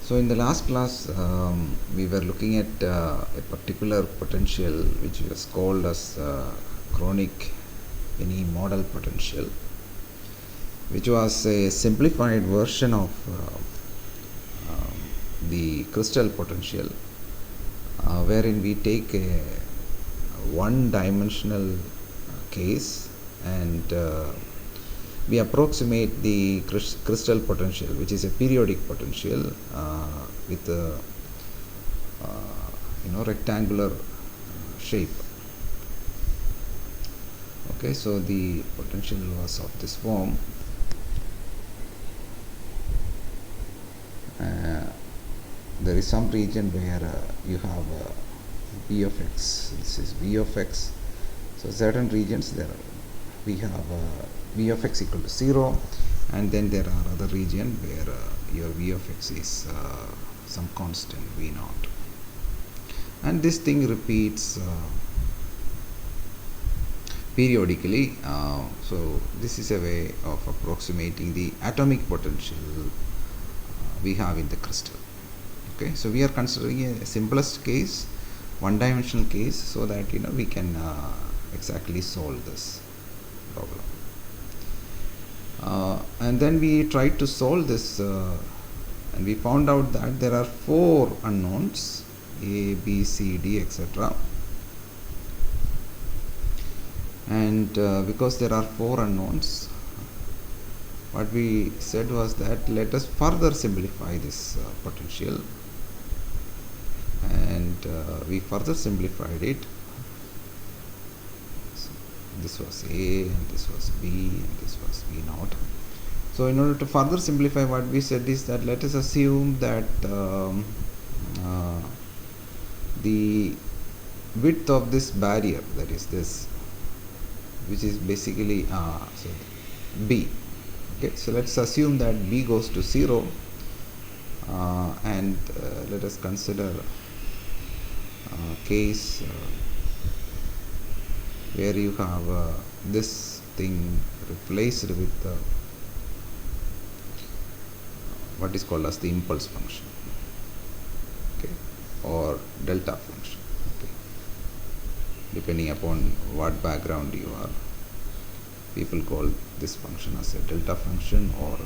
So in the last class, we were looking at a particular potential which was called as chronic penny model potential, which was a simplified version of the crystal potential, wherein we take a one-dimensional case and we approximate the crystal potential, which is a periodic potential with a rectangular shape. Okay, so the potential was of this form. There is some region where you have v of x. This is v of x. So certain regions there we have v of x equal to 0, and then there are other region where your v of x is some constant v naught, and this thing repeats periodically. So this is a way of approximating the atomic potential we have in the crystal. Okay, so we are considering a simplest case, one-dimensional case, so that we can exactly solve this problem. And then we tried to solve this, and we found out that there are 4 unknowns: a, b, c, d, etc. And because there are 4 unknowns, what we said was that let us further simplify this potential, and we further simplified it. So this was a, and this was b, and this was v naught. So in order to further simplify, what we said is that let us assume that the width of this barrier, that is this, which is basically so b. Okay, so let's assume that b goes to 0, and let us consider a case where you have this thing replaced with what is called as the impulse function, okay, or delta function, okay, depending upon what background you are. People call this function as a delta function or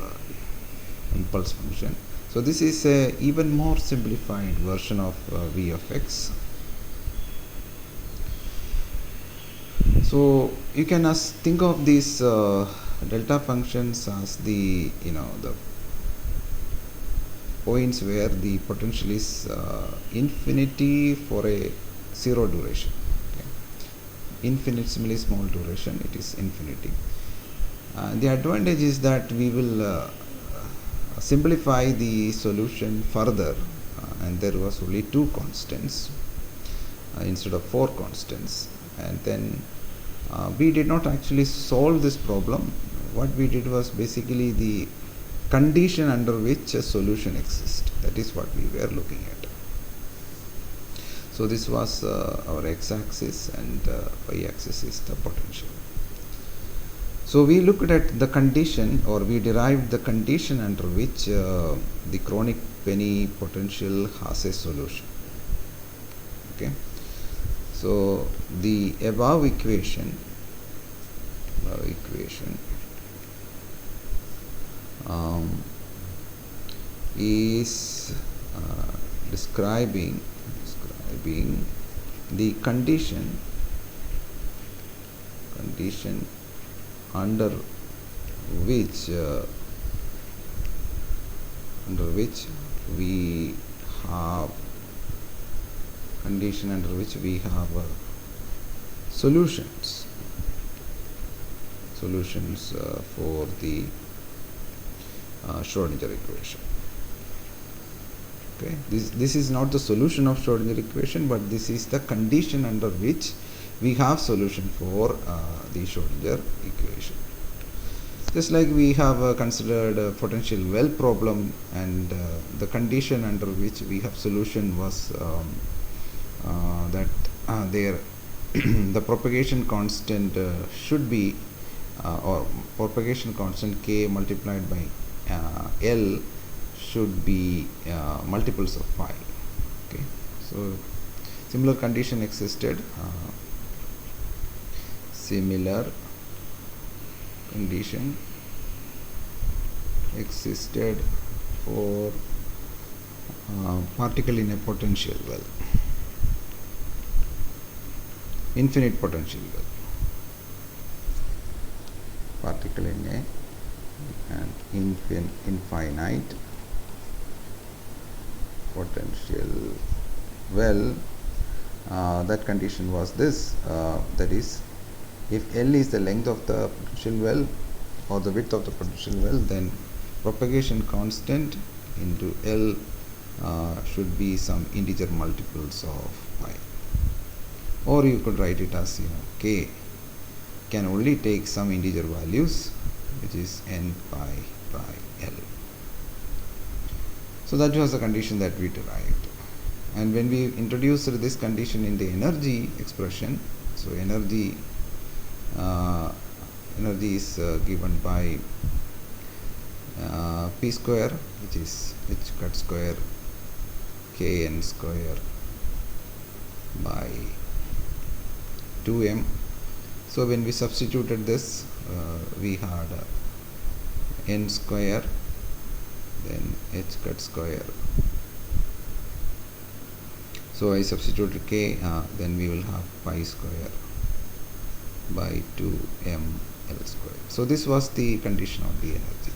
impulse function. So this is a even more simplified version of v of x. So you can think of these delta functions as the the points where the potential is infinity for a 0 duration. Infinitesimally small duration, it is infinity. The advantage is that we will simplify the solution further, and there was only 2 constants instead of 4 constants, and then we did not actually solve this problem. What we did was basically the condition under which a solution exists. That is what we were looking at. So this was our x-axis, and y-axis is the potential. So we looked at the condition, or we derived the condition under which the chronic penny potential has a solution. Okay. So the above equation is describing the condition under which we have solutions for the Schrodinger equation. Okay, this is not the solution of Schrodinger equation, but this is the condition under which we have solution for the Schrodinger equation. Just like we have considered a potential well problem, and the condition under which we have solution was that the propagation constant should be or propagation constant k multiplied by L should be multiples of pi. Okay, so similar condition existed. Similar condition existed for particle in a potential well, infinite potential well, particle in a and infinite potential well. That condition was this, that is, if L is the length of the potential well or the width of the potential well, then propagation constant into L should be some integer multiples of pi. Or you could write it as, K can only take some integer values, which is n pi by L. So that was the condition that we derived. And when we introduced this condition in the energy expression, so energy is given by p square, which is h cut square kn square by 2m. So when we substituted this, we had n square, then h cut square. So I substituted k, then we will have pi square by 2m L square. So this was the condition of the energy.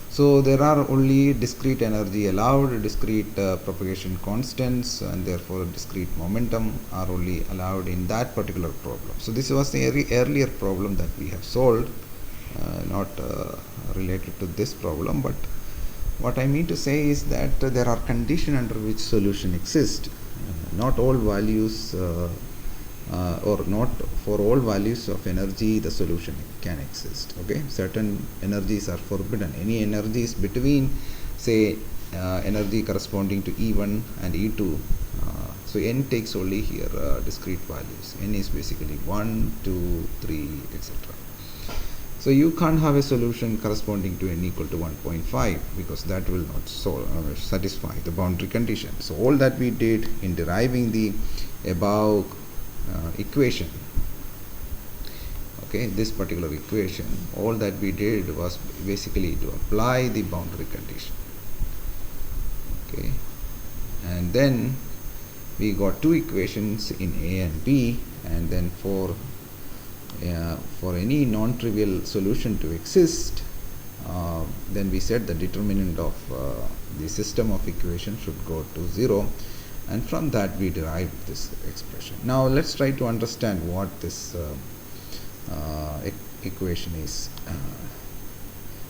So there are only discrete energy allowed, discrete propagation constants, and therefore discrete momentum are only allowed in that particular problem. So this was the earlier problem that we have solved, not related to this problem, but what I mean to say is that there are conditions under which solution exists. Not all values or not for all values of energy the solution can exist. Okay, certain energies are forbidden. Any energies between, say, energy corresponding to E1 and E2, so n takes only here discrete values. N is basically 1, 2, 3, etc. So you can't have a solution corresponding to n equal to 1.5 because that will not satisfy the boundary condition. So all that we did in deriving the above equation, okay, this particular equation, all that we did was basically to apply the boundary condition. Okay, and then we got two equations in A and B, and then for any non-trivial solution to exist, then we said the determinant of the system of equation should go to 0, and from that we derived this expression. Now let's try to understand what this equation is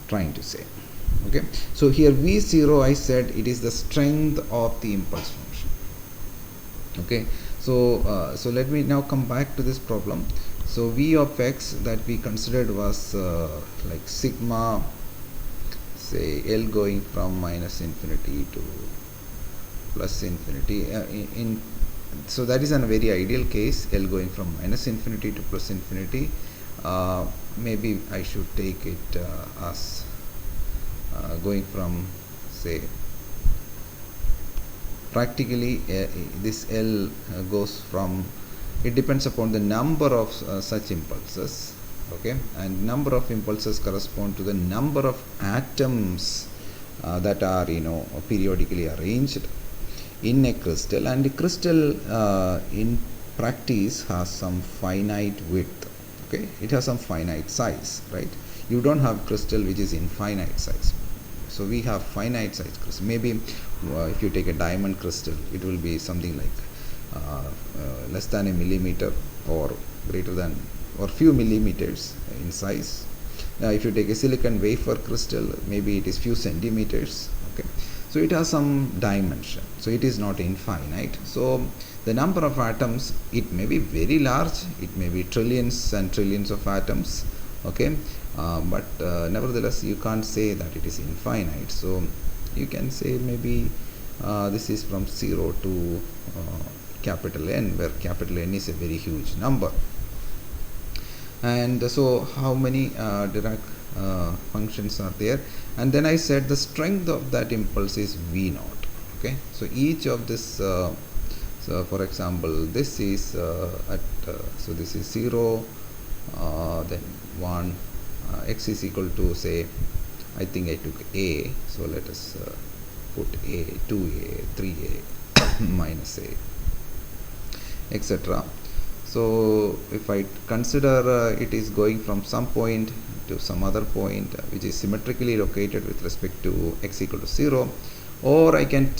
trying to say. Okay, so here V0, I said it is the strength of the impulse function. Okay, so so let me now come back to this problem. So V of x that we considered was like sigma, say L going from minus infinity to plus infinity. So that is a very ideal case, L going from minus infinity to plus infinity. Maybe I should take it as going from, say, practically this L goes from, it depends upon the number of such impulses, okay, and number of impulses correspond to the number of atoms that are periodically arranged in a crystal, and the crystal in practice has some finite width. Okay, it has some finite size, right? You don't have crystal which is infinite size. So we have finite size crystal. Maybe if you take a diamond crystal, it will be something like less than a millimeter or greater than or few millimeters in size. Now if you take a silicon wafer crystal, maybe it is few centimeters. Okay, so it has some dimension, so it is not infinite. So the number of atoms, it may be very large, it may be trillions and trillions of atoms, okay, but nevertheless you can't say that it is infinite. So you can say maybe this is from 0 to capital N, where capital N is a very huge number. And so how many Dirac functions are there, and then I said the strength of that impulse is V naught. Okay, so each of this so for example, this is so this is 0, then 1, x is equal to, say, I think I took a, so let us put a, 2a, 3a minus a, etc. So if I consider it is going from some point to some other point which is symmetrically located with respect to x equal to 0, or I can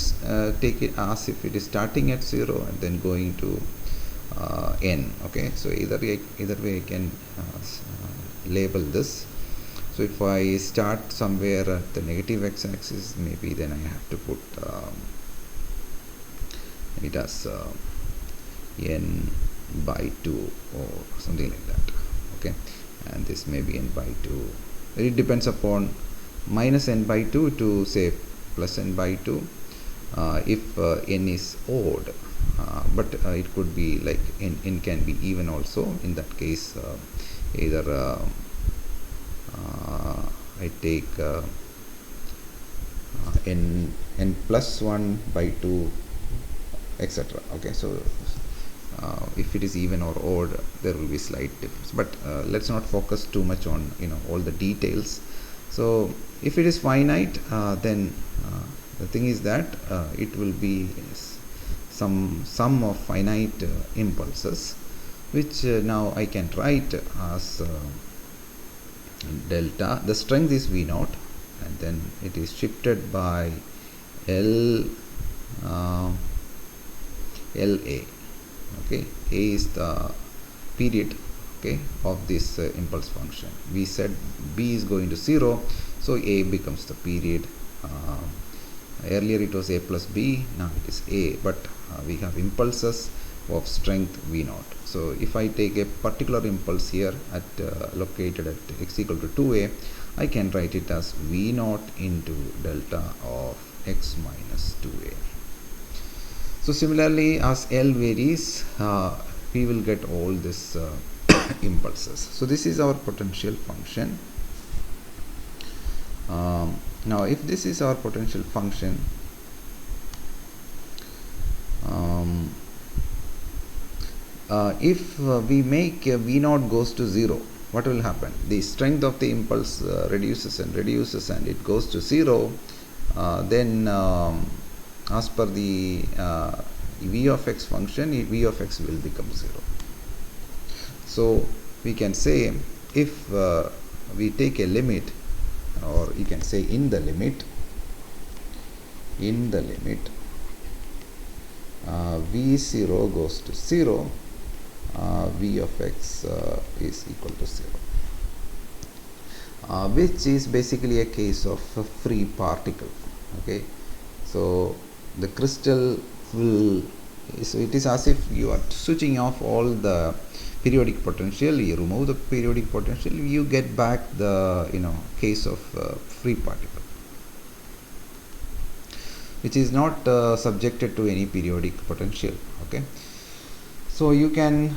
take it as if it is starting at 0 and then going to n. Okay, so either way I can label this. So if I start somewhere at the negative x-axis, maybe then I have to put it as n by 2 or something like that. Okay, and this may be n by 2. It depends upon minus n by 2 to, say, plus n by 2 if n is odd, but it could be like n can be even also. In that case, either I take n plus 1 by 2, etc. Okay, so if it is even or odd, there will be slight difference, but let's not focus too much on all the details. So if it is finite, then the thing is that it will be some sum of finite impulses, which now I can write as delta. The strength is V naught, and then it is shifted by L LA. Okay, A is the period, okay, of this impulse function. We said B is going to 0, so A becomes the period. Earlier it was A plus B, now it is A, but we have impulses of strength V naught. So if I take a particular impulse here at located at x equal to 2a, I can write it as V naught into delta of x minus 2a. So similarly, as L varies, we will get all this impulses. So this is our potential function. Now if this is our potential function, if we make V naught goes to 0, what will happen? The strength of the impulse reduces and it goes to 0. Then as per the V of x function, V of x will become 0. So we can say, if we take a limit, or you can say in the limit V0 goes to 0, V of x is equal to 0, which is basically a case of a free particle. Okay, so the crystal will, so it is as if you are switching off all the periodic potential, you remove the periodic potential, you get back the case of free particle, which is not subjected to any periodic potential. Okay, so you can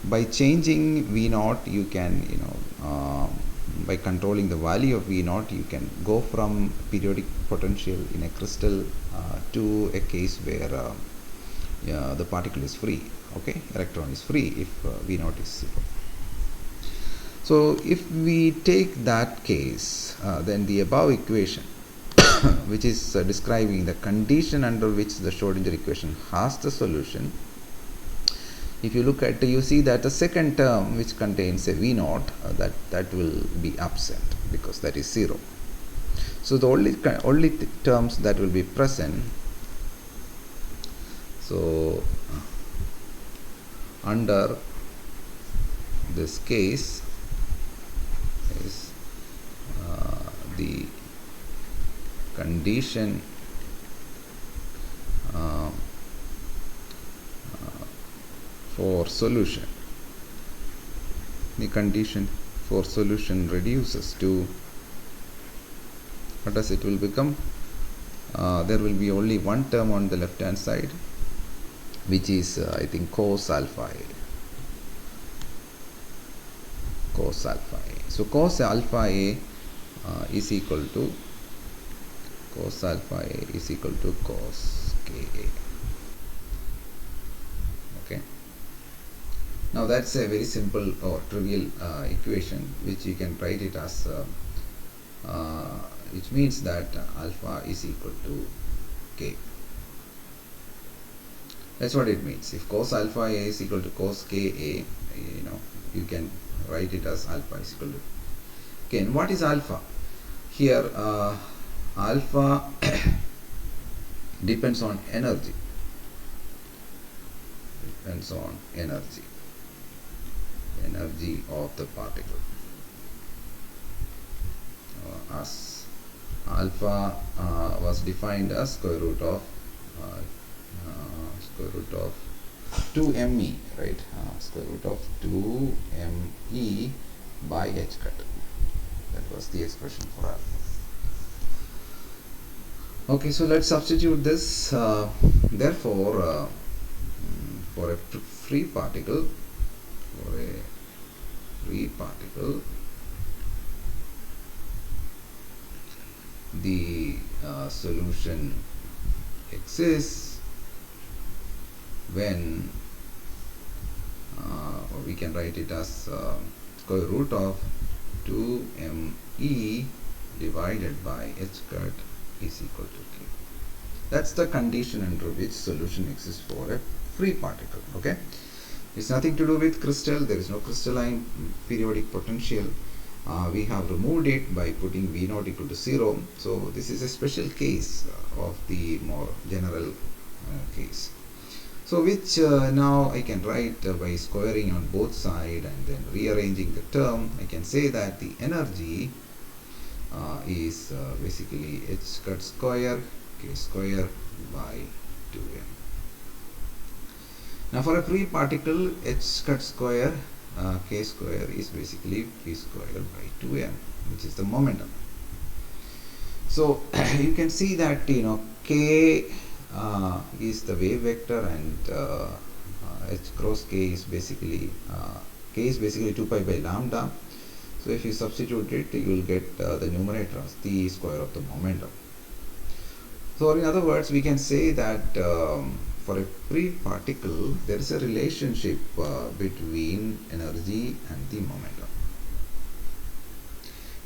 by changing V naught, you can by controlling the value of V naught, you can go from periodic potential in a crystal to a case where the particle is free. Okay, electron is free if V naught is 0. So if we take that case, then the above equation which is describing the condition under which the Schrodinger equation has the solution, if you look at, you see that the second term which contains a V naught, that will be absent because that is 0. So the only terms that will be present, so under this case is the condition for solution. The condition for solution reduces to, what does it will become? There will be only one term on the left hand side, which is I think cos alpha A. cos alpha A. So cos alpha A is equal to cos alpha A is equal to cos KA. Okay. Now that's a very simple or trivial equation which you can write it as which means that alpha is equal to K. That's what it means. If cos alpha A is equal to cos Ka, you can write it as alpha is equal to K. And what is alpha? Here alpha depends on energy. Depends on energy of the particle. As alpha was defined as square root of 2me, right? Square root of 2me by h cut. That was the expression for alpha. Okay, so let's substitute this. Therefore, for a free particle, the solution exists when we can write it as square root of 2me divided by h cut is equal to k. That's the condition under which solution exists for a free particle. Okay, it's nothing to do with crystal. There is no crystalline periodic potential. We have removed it by putting V0 equal to 0. So this is a special case of the more general case. So which now I can write by squaring on both sides and then rearranging the term. I can say that the energy is basically h cut square k square by 2m. Now for a free particle, h cut square k square is basically v square by 2m, which is the momentum. So you can see that k is the wave vector, and h cross k is basically 2 pi by lambda. So if you substitute it, you will get the numerator as the square of the momentum. So in other words, we can say that for a free particle, there is a relationship between energy and the momentum.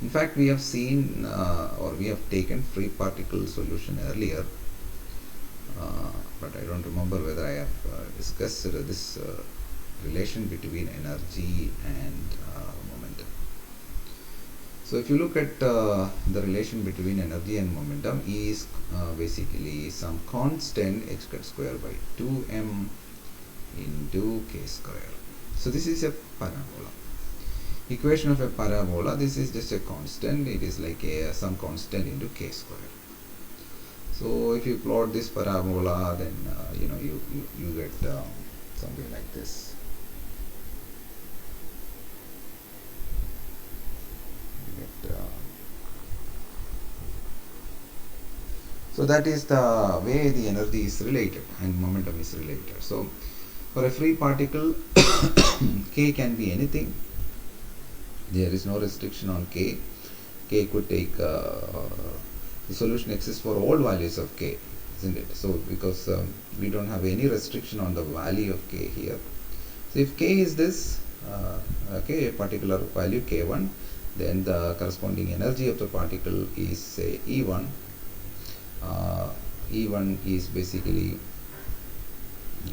In fact, we have seen or we have taken free particle solution earlier, but I don't remember whether I have discussed this relation between energy and momentum. So if you look at the relation between energy and momentum is basically some constant h cut square by 2m into k square. So this is a parabola. Equation of a parabola, this is just a constant. It is like some constant into k square. So if you plot this parabola, then you get something like this. So that is the way the energy is related and momentum is related. So for a free particle, k can be anything. There is no restriction on k. K could take the solution exists for all values of k, isn't it? So because we don't have any restriction on the value of k here. So if k is this, a particular value k1, then the corresponding energy of the particle is say E1. E1 is basically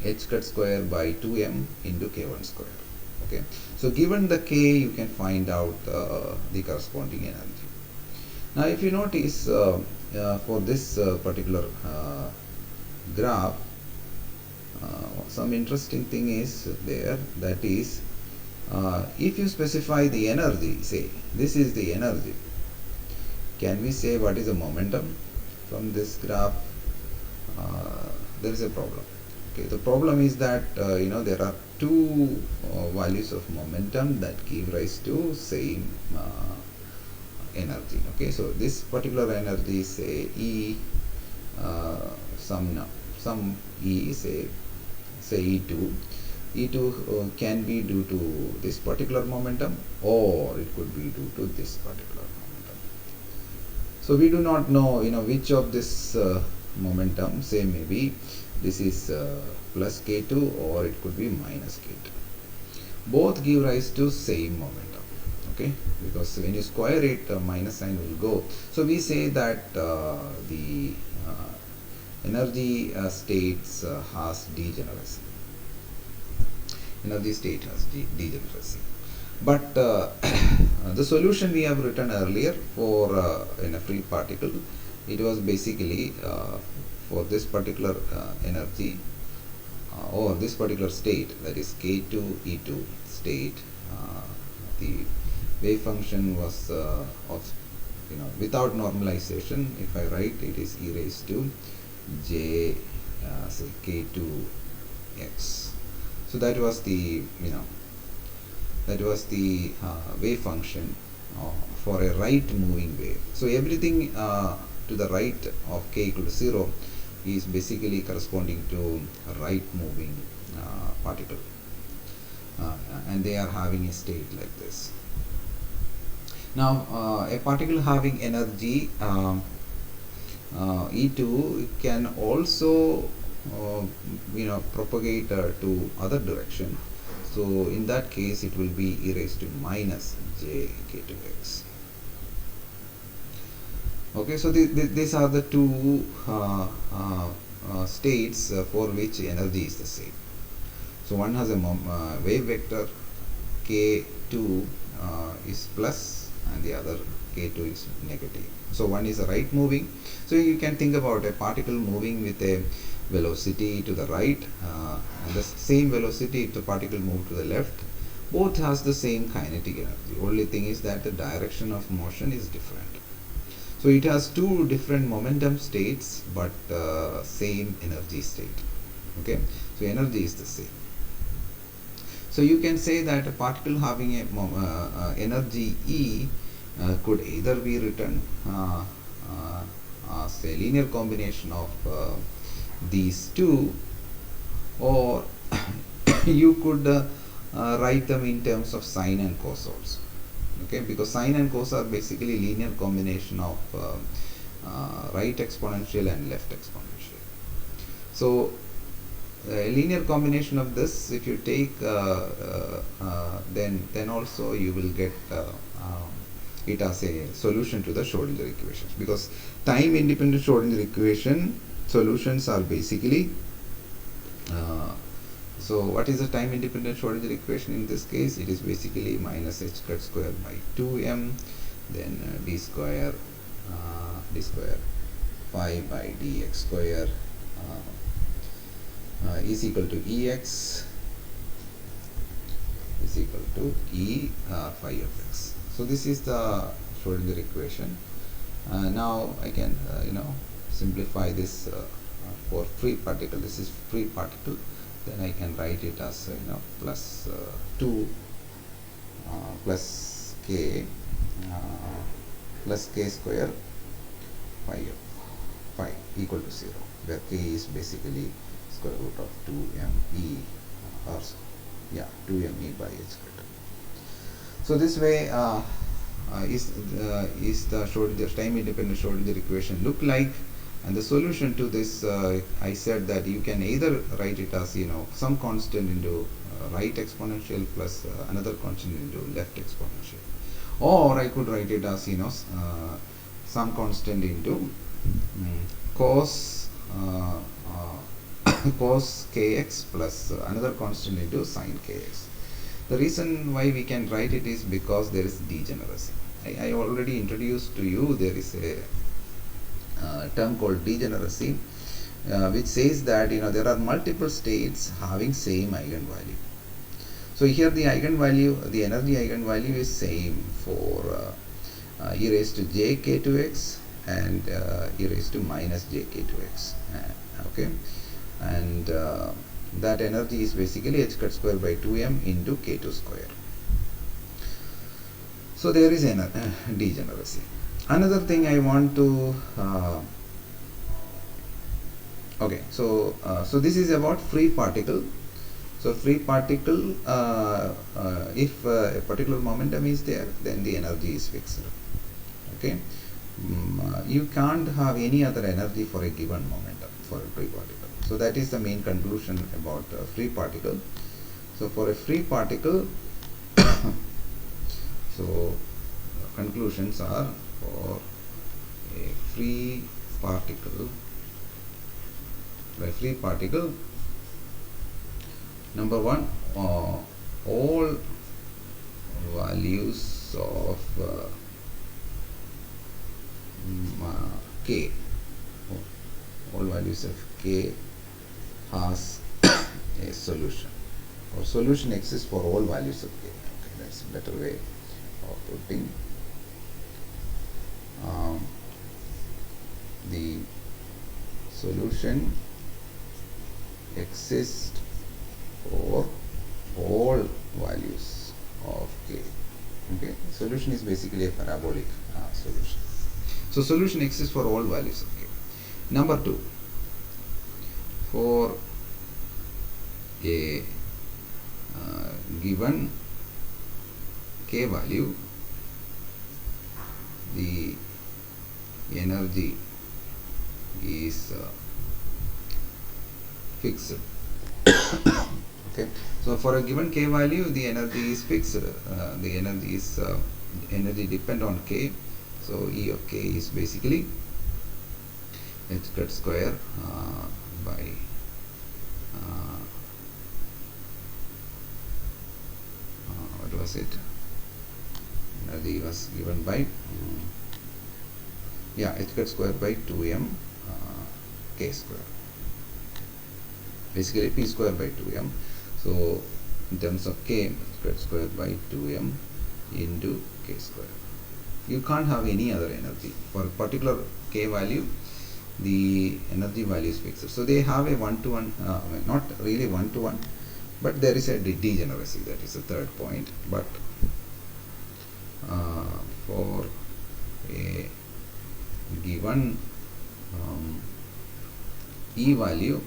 h cut square by 2m into k1 square. Okay, so given the k, you can find out the corresponding energy. Now if you notice for this particular graph, some interesting thing is there, that is if you specify the energy, say this is the energy, can we say what is the momentum from this graph? There is a problem. Okay, the problem is that there are two values of momentum that give rise to same energy. Okay, so this particular energy, say E, some E, say E2. E2 can be due to this particular momentum, or it could be due to this particular momentum. So we do not know, which of this momentum, say maybe this is plus k2 or it could be minus k2. Both give rise to same momentum, okay, because when you square it, minus sign will go. So we say that the energy states has degeneracy. Energy state has degeneracy. But the solution we have written earlier for in a free particle, it was basically for this particular energy or this particular state, that is K2 E2 state, the wave function was of without normalization. If I write, it is e raised to j say K2x. So that was the wave function for a right moving wave. So everything to the right of k equal to 0 is basically corresponding to a right moving particle, and they are having a state like this. Now a particle having energy E2 can also propagate to other direction. So in that case, it will be e raised to minus j k2x. Okay, so these are the two states for which energy is the same. So one has a wave vector k2 is plus, and the other k2 is negative. So one is right moving. So you can think about a particle moving with a velocity to the right, and the same velocity if the particle moved to the left. Both has the same kinetic energy. Only thing is that the direction of motion is different. So it has two different momentum states, but same energy state. Okay, so energy is the same. So you can say that a particle having a energy E could either be written as a linear combination of these two, or you could write them in terms of sine and cos also. Okay, because sine and cos are basically linear combination of right exponential and left exponential. So a linear combination of this, if you take, then also you will get it as a solution to the Schrodinger equations, because time independent Schrodinger equation solutions are basically so what is the time independent Schrodinger equation in this case? It is basically minus h cut square by 2m, then d square phi by dx square is equal to ex is equal to e phi of x. So this is the Schrodinger equation. Now I can simplify this for free particle. This is free particle. Then I can write it as plus 2 plus k square phi equal to 0, where k is basically square root of 2me or 2me by h squared. So this way is the Schrodinger time independent Schrodinger equation look like. And the solution to this, I said that you can either write it as some constant into right exponential plus another constant into left exponential, or I could write it as some constant into cos cos kx plus another constant into sin kx. The reason why we can write it is because there is degeneracy. I already introduced to you there is a term called degeneracy, which says that there are multiple states having same eigenvalue. So here the eigenvalue, the energy eigenvalue is same for e raised to j k2x and e raised to minus j k2x. Okay, and that energy is basically h cut square by 2m into k2 square. So there is degeneracy. Another thing I want to okay, so this is about free particle. So free particle, if a particular momentum is there, then the energy is fixed. Okay, you can't have any other energy for a given momentum for a free particle. So that is the main conclusion about free particle. So for a free particle, so conclusions are for a free particle. By free particle, number one, all values of k, all values of k has a solution, or solution exists for all values of k. Okay, that's a better way of putting. The solution exists for all values of k. Okay, solution is basically a parabolic solution. So solution exists for all values of k. Number two, for a given k value, the energy is fixed. Okay, so for a given k value, the energy is fixed. The energy is energy depend on k. So E of k is basically h cut square by what was it? Energy was given by h cut square by 2m k square. Basically p square by 2m. So in terms of k, h cut square by 2m into k square. You can't have any other energy. For a particular k value, the energy value is fixed. So they have a one-to-one, not really one-to-one, but there is a degeneracy. That is the third point. But for a given E value,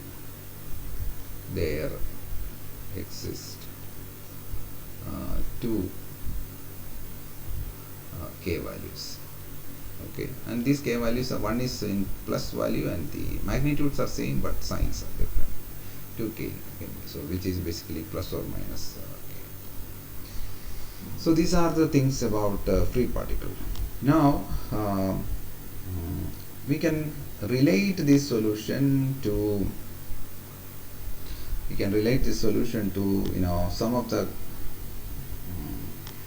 there exist two k values. Okay, and these k values are, one is in plus value and the magnitudes are same but signs are different. 2k, okay, so which is basically plus or minus k. So these are the things about free particle. Now we can relate this solution to some of the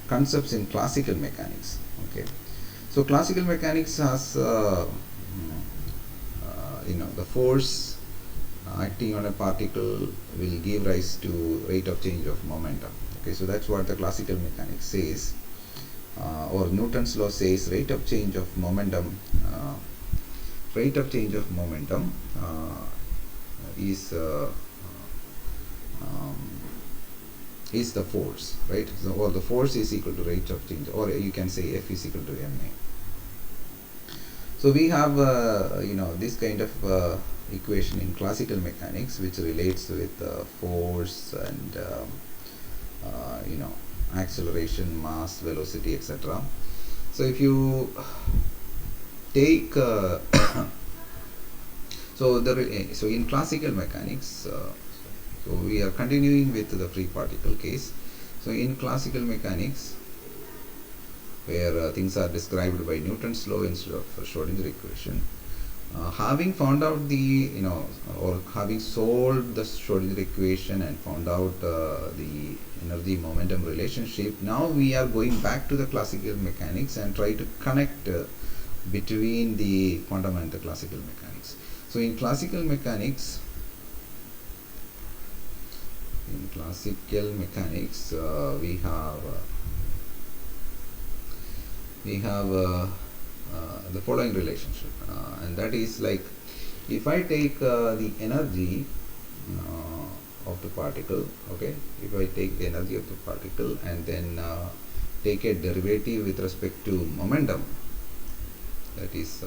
concepts in classical mechanics. Okay, so classical mechanics has the force acting on a particle will give rise to rate of change of momentum. Okay, so that's what the classical mechanics says, or Newton's law says rate of change of momentum is the force, right? So, or the force is equal to rate of change, or you can say F is equal to ma. So we have this kind of equation in classical mechanics which relates with force and acceleration, mass, velocity, etc. So if you take so in classical mechanics, so we are continuing with the free particle case. So in classical mechanics, where things are described by Newton's law instead of Schrodinger equation, having found out the or having solved the Schrodinger equation and found out the energy momentum relationship, now we are going back to the classical mechanics and try to connect between the quantum and the classical mechanics. So in classical mechanics, we have the following relationship, and that is like, if I take the energy of the particle, okay, if I take the energy of the particle and then take a derivative with respect to momentum, that is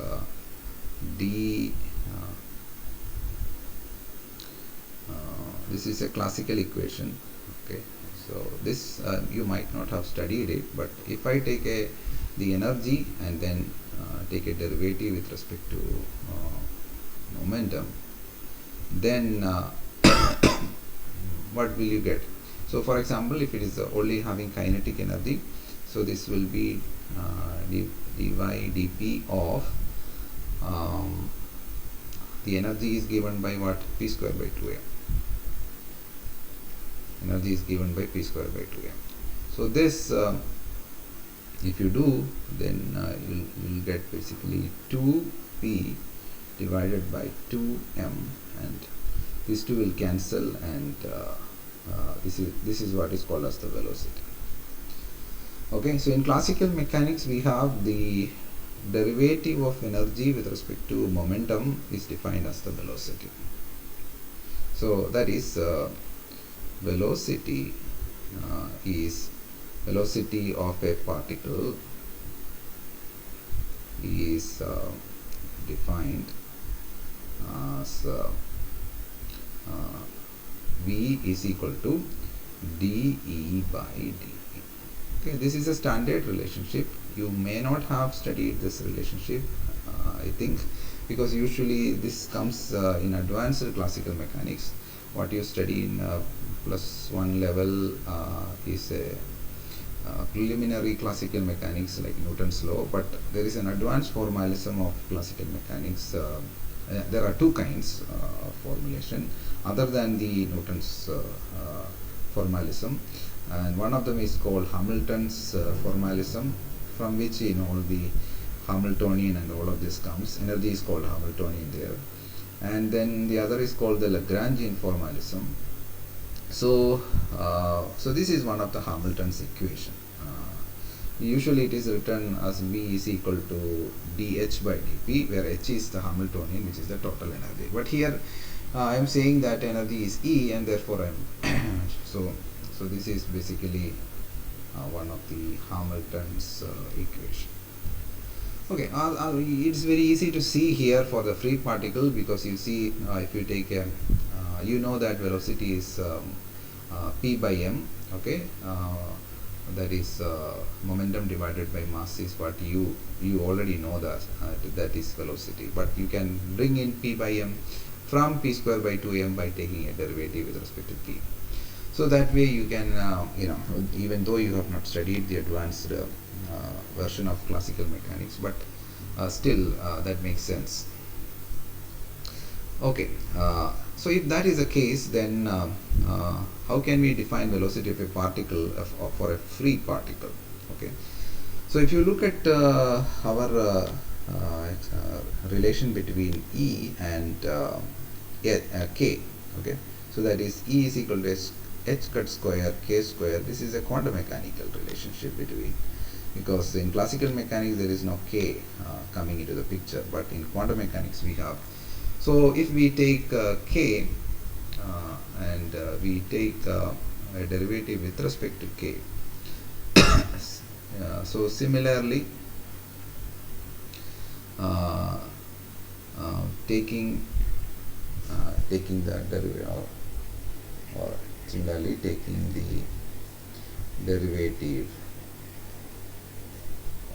this is a classical equation. Okay, so this you might not have studied it, but if I take the energy and then take a derivative with respect to momentum, then what will you get? So for example, if it is only having kinetic energy, so this will be dy dp of the energy is given by what? P square by 2m. Energy is given by P square by 2m. So this if you do, then you'll get basically 2p divided by 2m, and these two will cancel, and this is what is called as the velocity. Okay, so in classical mechanics we have the derivative of energy with respect to momentum is defined as the velocity. So that is velocity is velocity of a particle is defined as v is equal to dE by dP. Okay, this is a standard relationship. You may not have studied this relationship, I think, because usually this comes in advanced classical mechanics. What you study in +1 level is a preliminary classical mechanics like Newton's law, but there is an advanced formalism of classical mechanics. There are two kinds of formulation other than the Newton's formalism, and one of them is called Hamilton's formalism, from which all the Hamiltonian and all of this comes. Energy is called Hamiltonian there, and then the other is called the Lagrangian formalism. So this is one of the Hamilton's equation. Usually it is written as V is equal to dH by dP, where H is the Hamiltonian, which is the total energy. But here I am saying that energy is E, and therefore I am so this is basically one of the Hamilton's equation. Okay, it's very easy to see here for the free particle, because you see if you take a you know that velocity is P by m. Okay, that is momentum divided by mass is what you already know that is velocity, but you can bring in P by m from P square by 2m by taking a derivative with respect to P. So that way you can even though you have not studied the advanced version of classical mechanics, but still that makes sense. Okay, so if that is the case, then how can we define velocity of a particle for a free particle? Okay, so if you look at our relation between E and K, okay, so that is E is equal to h cut square k square. This is a quantum mechanical relationship between, because in classical mechanics there is no k coming into the picture, but in quantum mechanics we have. So if we take k and we take a derivative with respect to k, so similarly taking the derivative, or similarly taking the derivative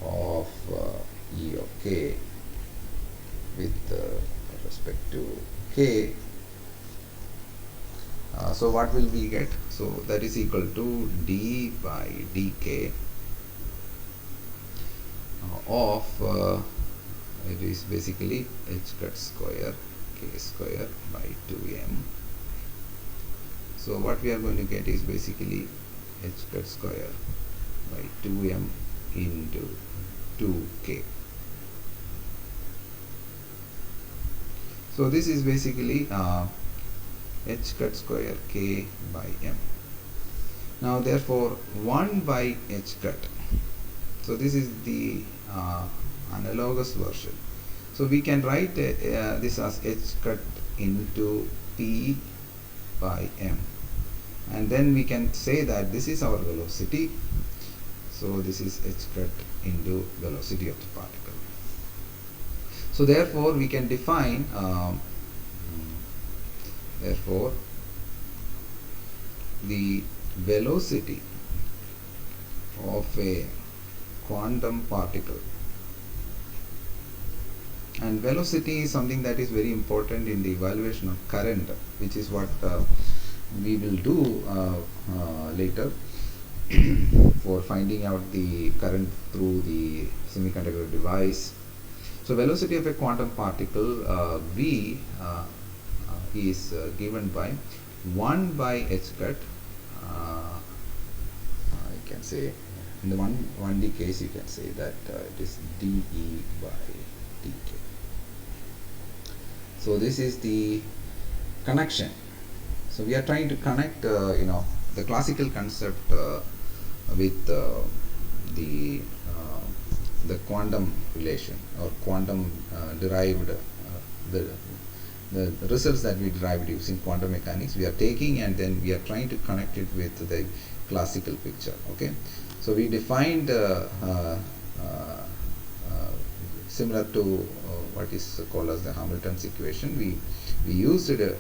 of E of k with respect to k, so what will we get? So that is equal to d by dk of it is basically h cut square k square by 2m. So what we are going to get is basically h cut square by 2m into 2k. So this is basically h cut square k by m. Now therefore 1 by h cut, so this is the analogous version. So we can write this as h cut into p by m, and then we can say that this is our velocity. So this is h cut into velocity of the particle. So therefore we can define the velocity of a quantum particle. And velocity is something that is very important in the evaluation of current, which is what we will do later for finding out the current through the semiconductor device. So velocity of a quantum particle V is given by 1 by h cut. You can say in the 1D case you can say that it is dE by dk. So this is the connection. So we are trying to connect the classical concept with the quantum relation or quantum derived the results that we derived using quantum mechanics. We are taking and then we are trying to connect it with the classical picture. Okay, so we defined similar to what is called as the Hamilton's equation. We used it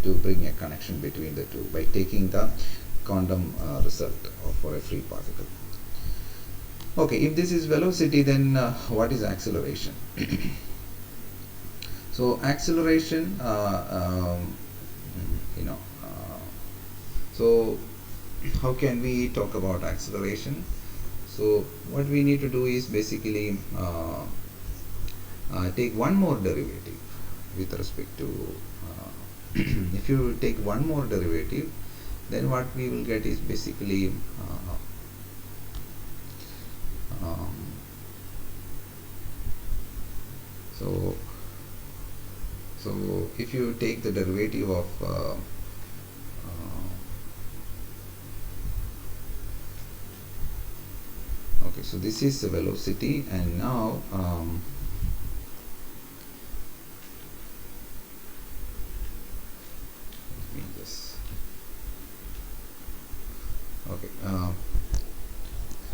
to bring a connection between the two by taking the quantum result for a free particle. Okay, if this is velocity, then what is acceleration? So acceleration, so how can we talk about acceleration? So what we need to do is basically take one more derivative with respect to if you take one more derivative, then what we will get is basically so if you take the derivative of okay, so this is the velocity, and now let me just okay,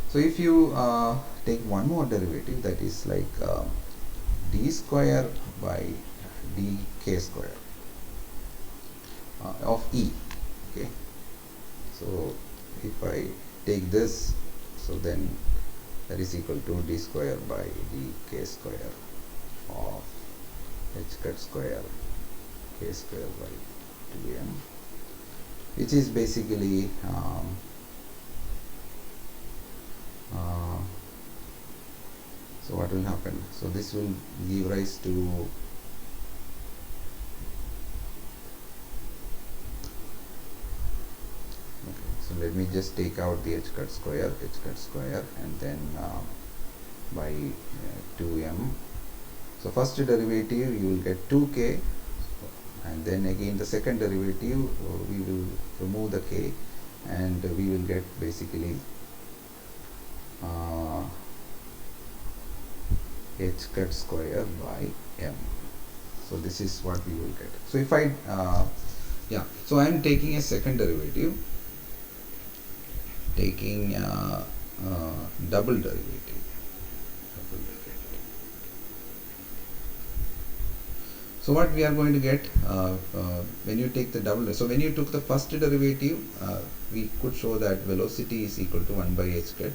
so if you take one more derivative, that is like d square by dk square of E. Okay, so if I take this, so then that is equal to d square by dk square of h cut square k square by 2m, which is basically so what will happen? So this will give rise to so let me just take out the h cut square, and then by 2m. So first derivative you will get 2k, and then again the second derivative we will remove the k, and we will get basically h cut square by m. So this is what we will get. So if I so I am taking a second derivative, taking double derivative. So what we are going to get when you take the double, so when you took the first derivative, we could show that velocity is equal to 1 by h cut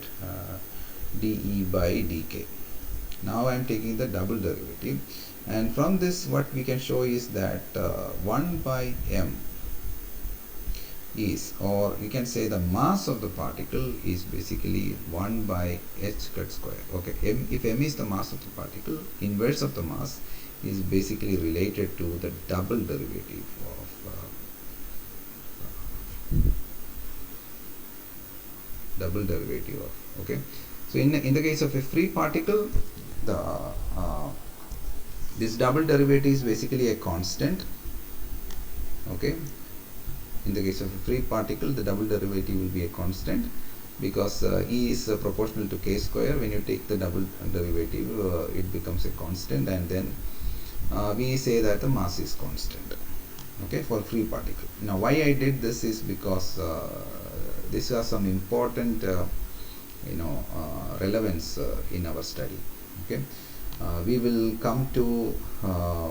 dE by dk. Now I am taking the double derivative, and from this what we can show is that 1 by m is, or you can say the mass of the particle is basically 1 by h cut square. Okay, if m is the mass of the particle, inverse of the mass is basically related to the double derivative of okay. So in the case of a free particle, the this double derivative is basically a constant. Okay, in the case of a free particle, the double derivative will be a constant, because E is proportional to k square. When you take the double derivative, it becomes a constant, and then we say that the mass is constant. Okay, for free particle. Now why I did this is because these are some important relevance in our study. Okay, we will come to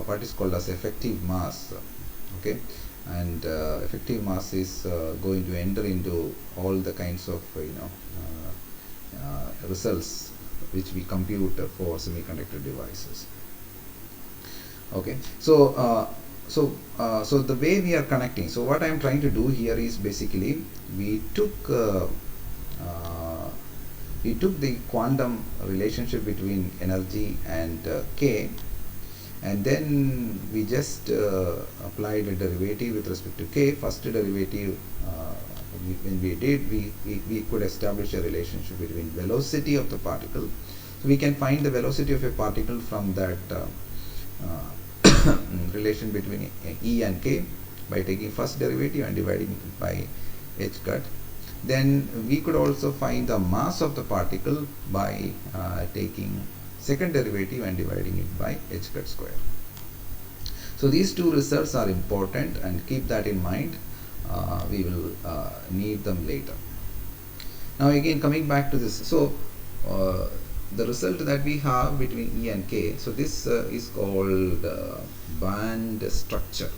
what is called as effective mass. Okay, and effective mass is going to enter into all the kinds of results which we compute for semiconductor devices. Okay, so the way we are connecting, so what I am trying to do here is basically we took the quantum relationship between energy and k, and then we just applied a derivative with respect to k. First derivative, when we did, we could establish a relationship between velocity of the particle. So we can find the velocity of a particle from that relation between E and K by taking first derivative and dividing it by h cut. Then we could also find the mass of the particle by taking second derivative and dividing it by h cut square. So these two results are important, and keep that in mind. We will need them later. Now again, coming back to this, so the result that we have between E and K, so this is called band structure.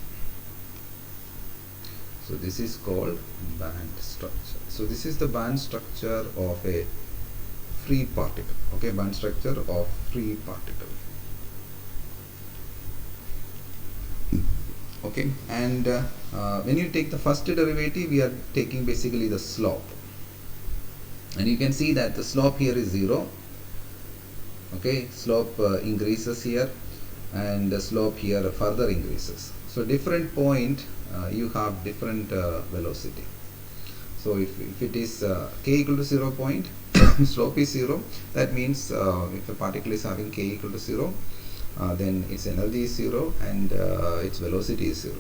So this is called band structure. So this is the band structure of a free particle. Okay, band structure of free particle. Okay, and when you take the first derivative, we are taking basically the slope, and you can see that the slope here is 0. Okay, slope increases here, and the slope here further increases. So different point you have different velocity. So if it is k equal to 0 point, slope is 0. That means if a particle is having k equal to 0, then its energy is 0 and its velocity is 0.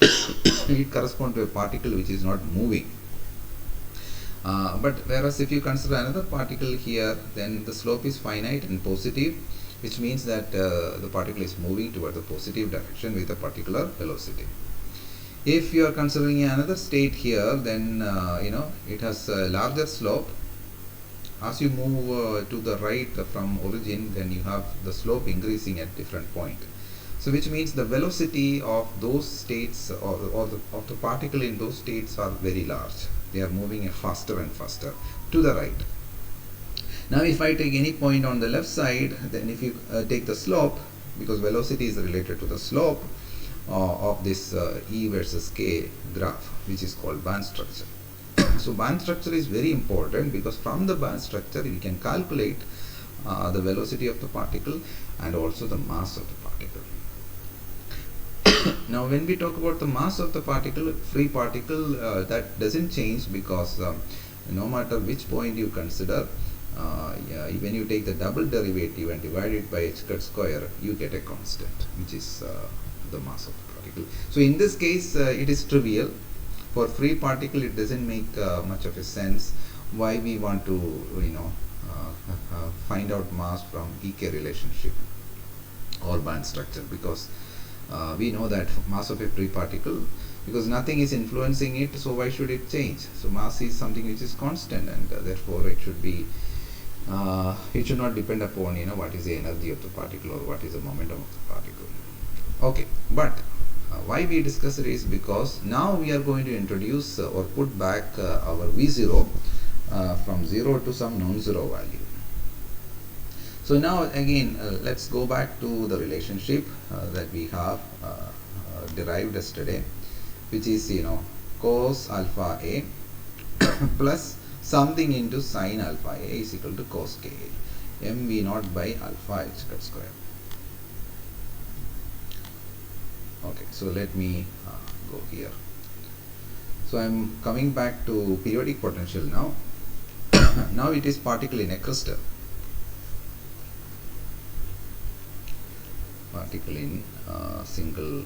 It corresponds to a particle which is not moving. But whereas if you consider another particle here, then the slope is finite and positive, which means that the particle is moving toward the positive direction with a particular velocity. If you are considering another state here, then it has a larger slope. As you move to the right from origin, then you have the slope increasing at different point. So which means the velocity of those states of the particle in those states are very large. They are moving faster and faster to the right. Now if I take any point on the left side, then if you take the slope, because velocity is related to the slope of this E versus K graph, which is called band structure. So band structure is very important, because from the band structure we can calculate the velocity of the particle and also the mass of the particle. Now when we talk about the mass of the particle, free particle, that doesn't change, because no matter which point you consider, when you take the double derivative and divide it by h cut square, you get a constant, which is the mass of the particle. So in this case it is trivial. For free particle it doesn't make much of a sense why we want to find out mass from EK relationship or band structure, because we know that mass of a free particle, because nothing is influencing it, so why should it change? So mass is something which is constant, and therefore it should be it should not depend upon what is the energy of the particle or what is the momentum of the particle. Okay, but why we discuss it is because now we are going to introduce or put back our V0 from 0 to some non-zero value. So now again let's go back to the relationship that we have derived yesterday, which is cos alpha A plus something into sin alpha A is equal to cos Ka, mV0 by alpha h cut square. Okay, so let me go here. So I am coming back to periodic potential now. Now it is particle in a crystal. Particle in single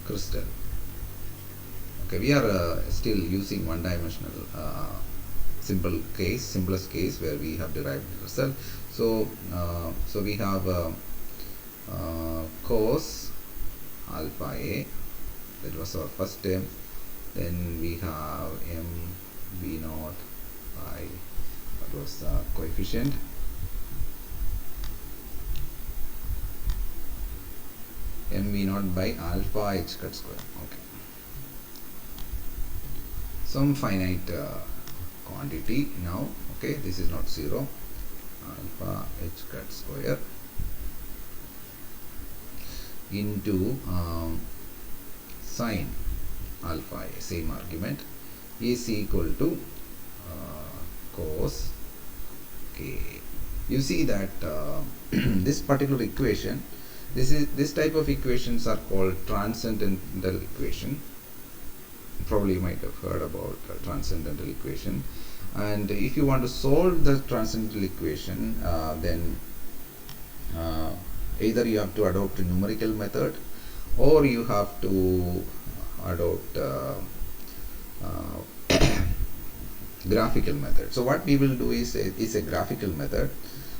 crystal. Okay, we are still using one-dimensional simplest case where we have derived the result. So so we have cos alpha A, that was our first term. Then we have mV0 by, that was the coefficient, mV0 by alpha h cut square. Okay. some finite quantity now. Okay, this is not 0. Alpha h cut square into sine alpha a, same argument, is equal to cos k. You see that this particular equation, this type of equations are called transcendental equation. Probably you might have heard about transcendental equation. And if you want to solve the transcendental equation, then either you have to adopt a numerical method, or you have to adopt graphical method. So what we will do is a graphical method.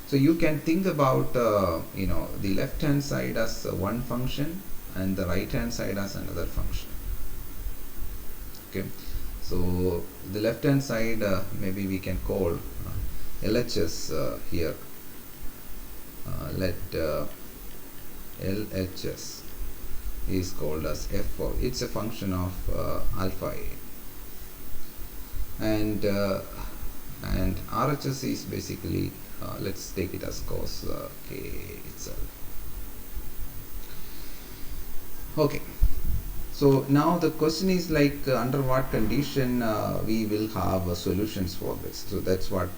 So you can think about the left hand side as one function and the right hand side as another function. Okay, so the left hand side maybe we can call LHS here. Let LHS is called as f of, it's a function of alpha a, and RHS is basically let's take it as cos k itself. Okay, so now the question is like under what condition we will have solutions for this. So that's what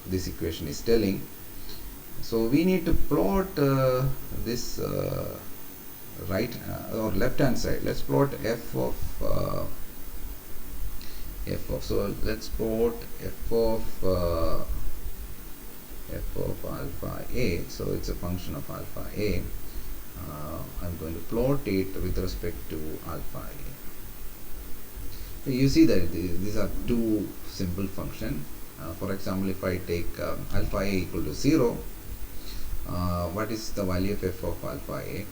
this equation is telling. So we need to plot this right or left hand side. Let's plot f of so let's plot f of alpha a. So it's a function of alpha a. I'm going to plot it with respect to alpha a. So you see that these are two simple functions. For example, if I take alpha a equal to 0, what is the value of f of alpha a?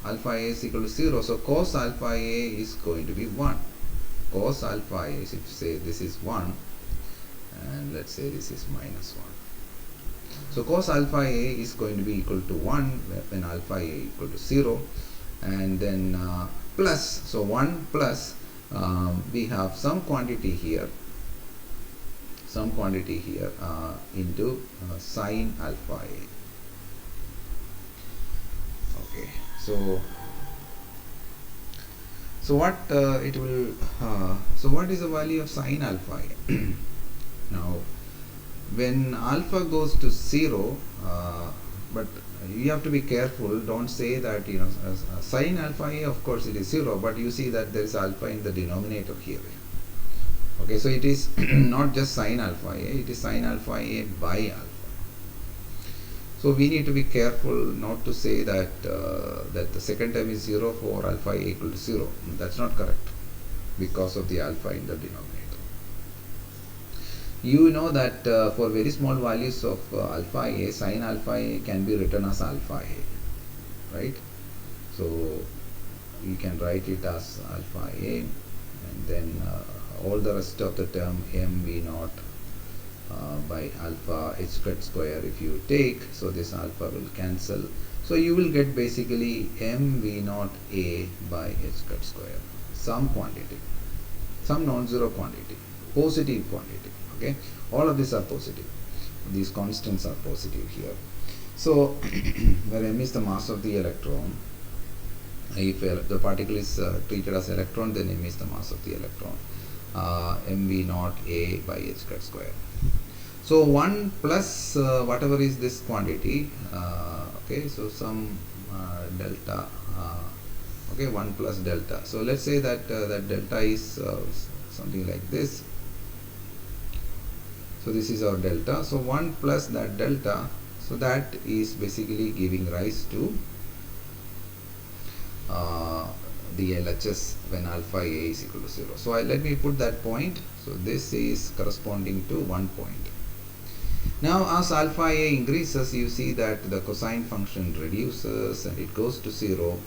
Alpha a is equal to 0, so cos alpha a is going to be 1. Cos alpha a is, if you say this is 1, and let's say this is minus 1. So cos alpha a is going to be equal to 1 when alpha a equal to 0, and then plus, so 1 plus we have some quantity here into sine alpha a. Okay, so what it will so what is the value of sine alpha a? Now when alpha goes to 0, but you have to be careful, don't say that sine alpha a, of course it is 0, but you see that there is alpha in the denominator here. Okay, so it is not just sine alpha a, it is sine alpha a by alpha. So we need to be careful not to say that that the second term is 0 for alpha a equal to 0. That's not correct, because of the alpha in the denominator. You know that for very small values of alpha a, sine alpha a can be written as alpha a, right? So you can write it as alpha a, and then all the rest of the term mv naught by alpha h cut square if you take, so this alpha will cancel, so you will get basically mv naught a by h cut square, some quantity, some non-zero quantity, positive quantity. Okay, all of these are positive, these constants are positive here. So where m is the mass of the electron, if the particle is treated as electron, then m is the mass of the electron, mv naught a by h cut square. So 1 plus whatever is this quantity, okay, so some delta, okay, 1 plus delta. So let's say that that delta is something like this. So this is our delta. So 1 plus that delta, so that is basically giving rise to the LHS when alpha a is equal to 0. So let me put that point. So this is corresponding to 1 point. Now as alpha a increases, you see that the cosine function reduces and it goes to 0,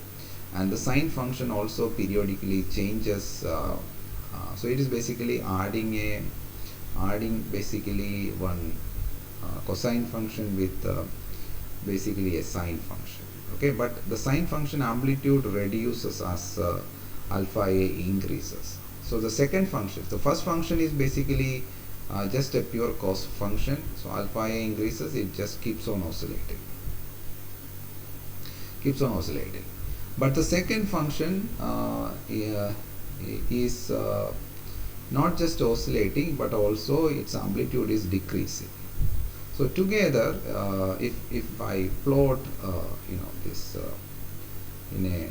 and the sine function also periodically changes. So it is basically adding basically one cosine function with basically a sine function. Okay, but the sine function amplitude reduces as alpha a increases. So the second function, the first function is basically just a pure cost function. So alpha A increases, it just keeps on oscillating. But the second function is not just oscillating, but also its amplitude is decreasing. So together, if I plot this in a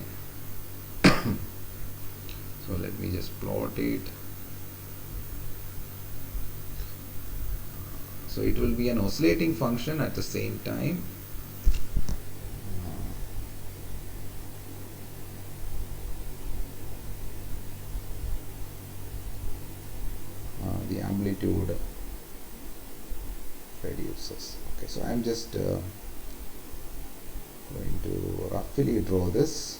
so let me just plot it. So it will be an oscillating function at the same time. The amplitude reduces. Okay, so I'm just going to roughly draw this.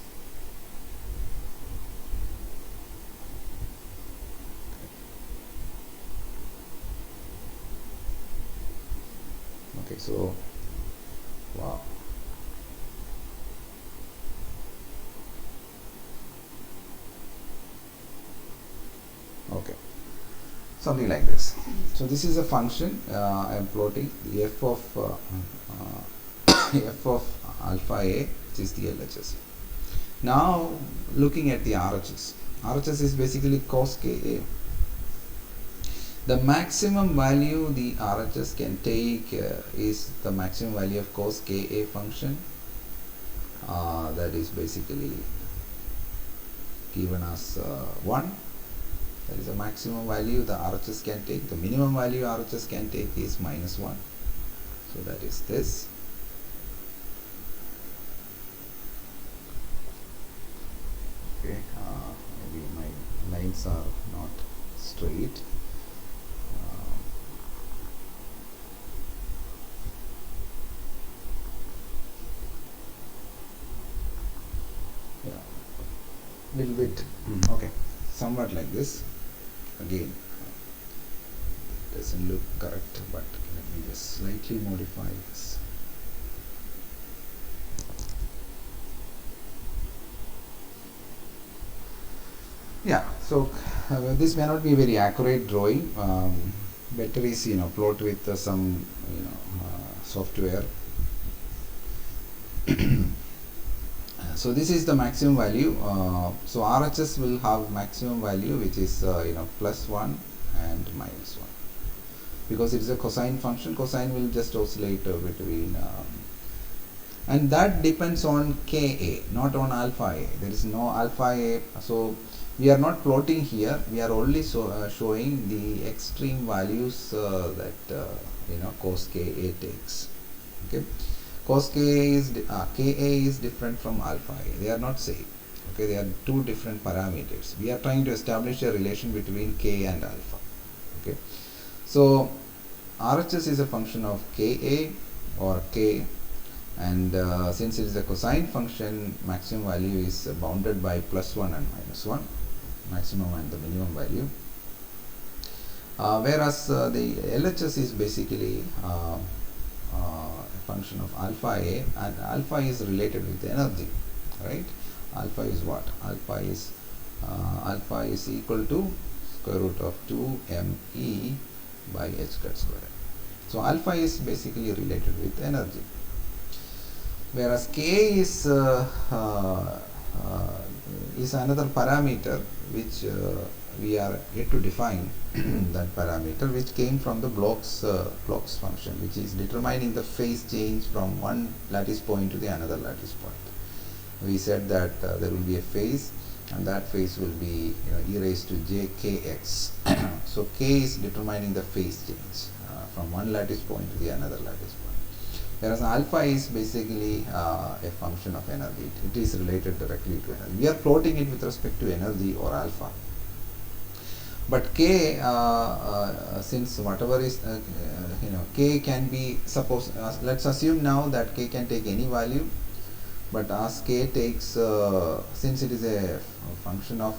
Okay, so wow. Okay, something like this. So this is a function I am plotting the f of f of alpha A, which is the LHS. Now looking at the RHS. RHS is basically cos Ka. The maximum value the RHS can take is the maximum value of cos Ka function. That is basically given as 1. That is the maximum value the RHS can take. The minimum value RHS can take is -1. So that is this. Okay, maybe my lines are not straight. Little bit okay, somewhat like this. Again, doesn't look correct, but let me just slightly modify this. Yeah, so this may not be a very accurate drawing. Better is plot with some software. So this is the maximum value. So RHS will have maximum value, which is +1 and -1, because it is a cosine function. Cosine will just oscillate between and that depends on Ka, not on alpha A. There is no alpha A, so we are not plotting here. We are only showing the extreme values that cos Ka takes. Okay. Cos Ka is different from alpha A. They are not same. Okay, they are two different parameters. We are trying to establish a relation between K and alpha. Okay, so RHS is a function of Ka or K, and since it is a cosine function, maximum value is bounded by +1 and -1, maximum and the minimum value. Whereas the LHS is basically function of alpha A, and alpha is related with energy, right? Alpha is what? Alpha is equal to square root of 2me by h cut square. So alpha is basically related with energy, whereas K is another parameter which we are yet to define. That parameter, which came from the Bloch's function, which is determining the phase change from one lattice point to the another lattice point. We said that there will be a phase, and that phase will be e raised to j kx. So K is determining the phase change from one lattice point to the another lattice point, whereas alpha is basically a function of energy. It is related directly to energy. We are plotting it with respect to energy or alpha. But K, since whatever is K can be, suppose let's assume now that K can take any value, but as K takes since it is a function of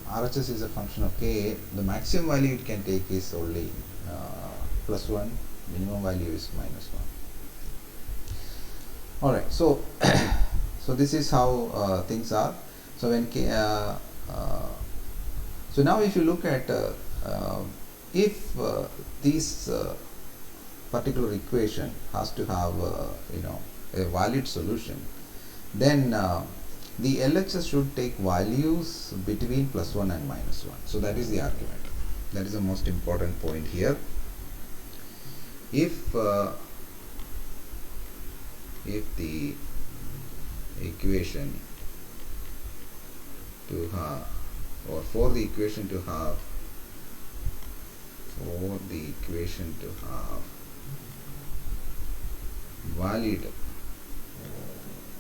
RHS is a function of K, the maximum value it can take is only +1, minimum value is -1. Alright, so so this is how things are. So when K So now if you look at if this particular equation has to have a valid solution, then the LHS should take values between +1 and -1. So that is the argument. That is the most important point here. If the equation to have, or for the equation to have valid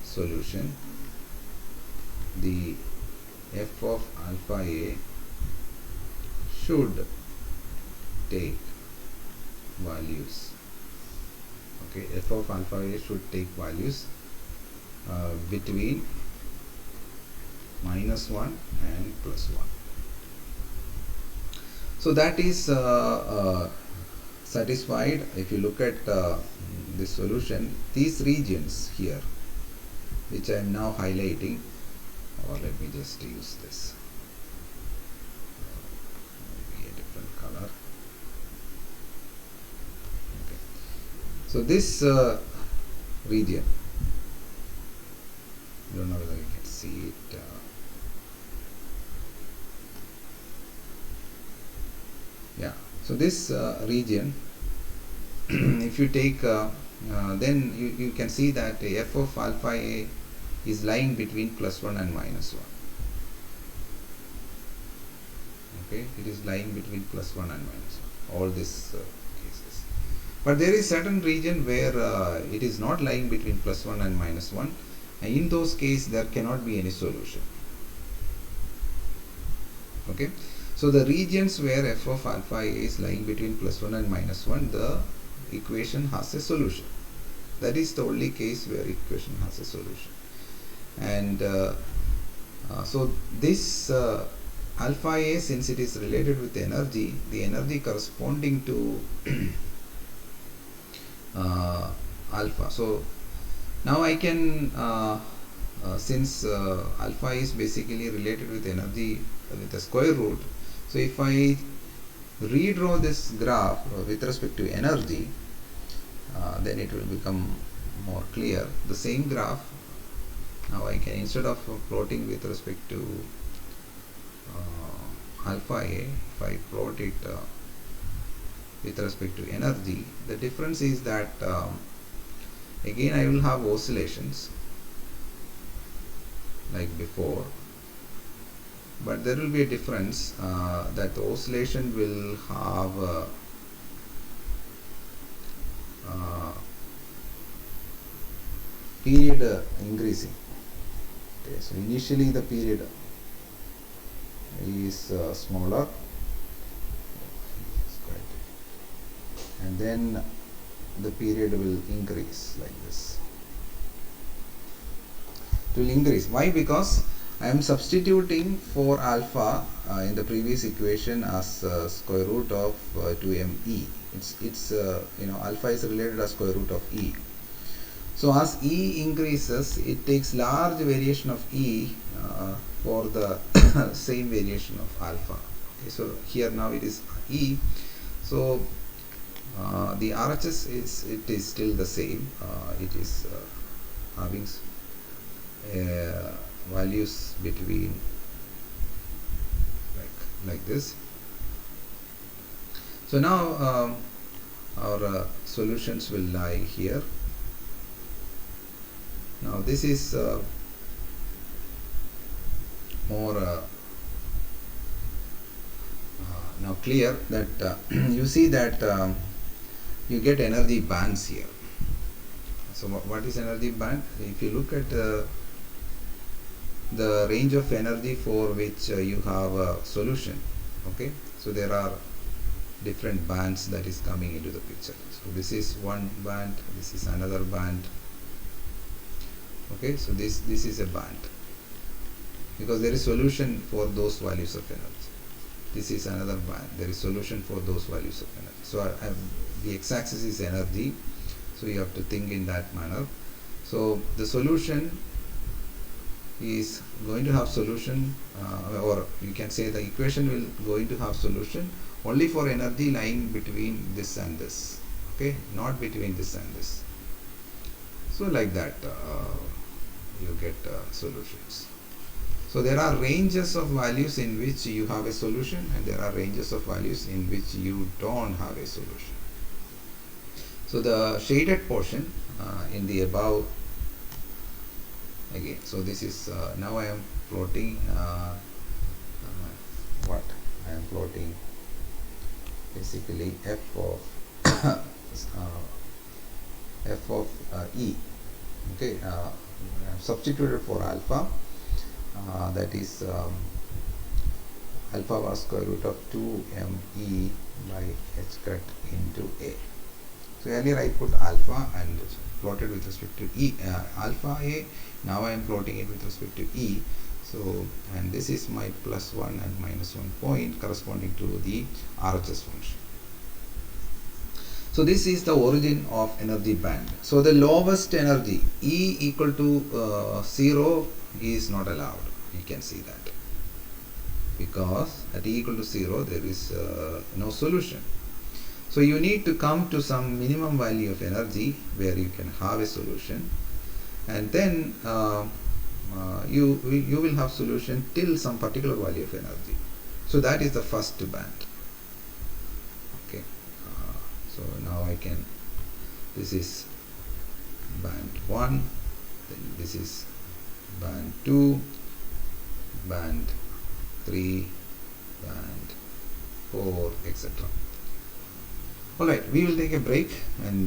solution, the f of alpha a should take values. Okay, f of alpha a should take values between -1 and +1. So that is satisfied. If you look at this solution, these regions here, which I am now highlighting, or let me just use this, maybe a different color. Okay. So this region, I don't know whether you can see it. Yeah. So this region, if you take, then you can see that f of alpha a is lying between +1 and -1. Okay, it is lying between +1 and -1. All these cases, but there is certain region where it is not lying between +1 and -1, and in those cases there cannot be any solution. Okay. So the regions where f of alpha a is lying between +1 and -1, the equation has a solution. That is the only case where equation has a solution. And so this alpha a, since it is related with energy, the energy corresponding to alpha. So now I can, since alpha is basically related with energy with a square root, so if I redraw this graph with respect to energy, then it will become more clear. The same graph, now I can, instead of plotting with respect to alpha a, if I plot it with respect to energy, the difference is that again I will have oscillations like before, but there will be a difference that the oscillation will have period increasing. Okay, so initially the period is smaller, and then the period will increase like this. It will increase. Why? Because I am substituting for alpha in the previous equation as square root of 2me. It's alpha is related as square root of e. So as e increases, it takes large variation of e for the same variation of alpha. Okay, so here now it is e. So the RHS is still the same. It is having values between like this. So now our solutions will lie here. Now this is more now clear that you see that you get energy bands here. So what is energy band? If you look at the range of energy for which you have a solution, okay, so there are different bands that is coming into the picture. So this is one band, this is another band. Okay, so this is a band because there is solution for those values of energy. This is another band, there is solution for those values of energy. So the x-axis is energy, so you have to think in that manner. So the solution is going to have solution, or you can say the equation will going to have solution only for energy lying between this and this, okay, not between this and this. So like that you get solutions. So there are ranges of values in which you have a solution, and there are ranges of values in which you don't have a solution. So the shaded portion in the above, again, so this is now I am plotting what I am plotting basically f of f of e, okay, I have substituted for alpha, that is alpha was square root of 2me by h cut into a. So earlier I put alpha and plotted with respect to e, alpha a. Now I am plotting it with respect to e. So, and this is my +1 and -1 point corresponding to the RHS function. So this is the origin of energy band. So the lowest energy, E equal to 0, is not allowed. You can see that, because at E equal to 0 there is no solution. So you need to come to some minimum value of energy where you can have a solution, and then you will have solution till some particular value of energy. So that is the first band. Okay. So now I can, this is band 1, then this is band 2, band 3, band 4, etc. Alright, we will take a break and